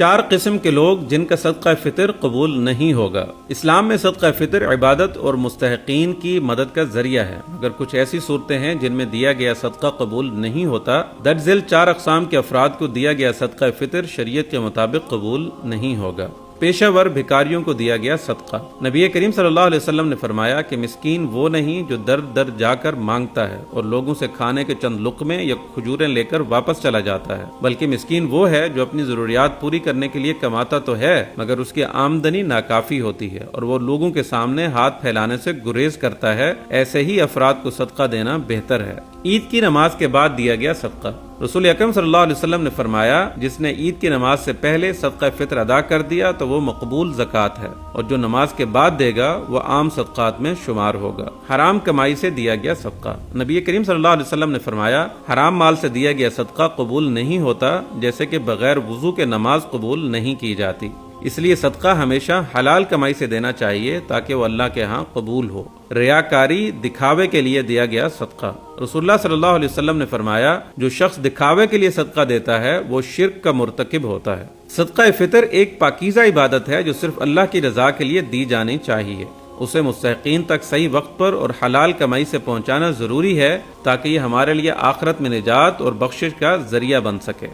4 قسم کے لوگ جن کا صدقہ فطر قبول نہیں ہوگا۔ اسلام میں صدقہ فطر عبادت اور مستحقین کی مدد کا ذریعہ ہے، مگر کچھ ایسی صورتیں ہیں جن میں دیا گیا صدقہ قبول نہیں ہوتا۔ درج ذیل 4 اقسام کے افراد کو دیا گیا صدقہ فطر شریعت کے مطابق قبول نہیں ہوگا۔ پیشہ ور بھکاریوں کو دیا گیا صدقہ۔ نبی کریم صلی اللہ علیہ وسلم نے فرمایا کہ مسکین وہ نہیں جو در در جا کر مانگتا ہے اور لوگوں سے کھانے کے چند لقمے یا کھجوریں لے کر واپس چلا جاتا ہے، بلکہ مسکین وہ ہے جو اپنی ضروریات پوری کرنے کے لیے کماتا تو ہے مگر اس کی آمدنی ناکافی ہوتی ہے اور وہ لوگوں کے سامنے ہاتھ پھیلانے سے گریز کرتا ہے۔ ایسے ہی افراد کو صدقہ دینا بہتر ہے۔ عید کی نماز کے بعد دیا گیا صدقہ۔ رسول اکرم صلی اللہ علیہ وسلم نے فرمایا جس نے عید کی نماز سے پہلے صدقہ فطر ادا کر دیا تو وہ مقبول زکوٰۃ ہے، اور جو نماز کے بعد دے گا وہ عام صدقات میں شمار ہوگا۔ حرام کمائی سے دیا گیا صدقہ۔ نبی کریم صلی اللہ علیہ وسلم نے فرمایا حرام مال سے دیا گیا صدقہ قبول نہیں ہوتا، جیسے کہ بغیر وضو کے نماز قبول نہیں کی جاتی۔ اس لیے صدقہ ہمیشہ حلال کمائی سے دینا چاہیے تاکہ وہ اللہ کے ہاں قبول ہو۔ ریاکاری، دکھاوے کے لیے دیا گیا صدقہ۔ رسول اللہ صلی اللہ علیہ وسلم نے فرمایا جو شخص دکھاوے کے لیے صدقہ دیتا ہے وہ شرک کا مرتکب ہوتا ہے۔ صدقہ فطر ایک پاکیزہ عبادت ہے جو صرف اللہ کی رضا کے لیے دی جانی چاہیے۔ اسے مستحقین تک صحیح وقت پر اور حلال کمائی سے پہنچانا ضروری ہے تاکہ یہ ہمارے لیے آخرت میں نجات اور بخشش کا ذریعہ بن سکے۔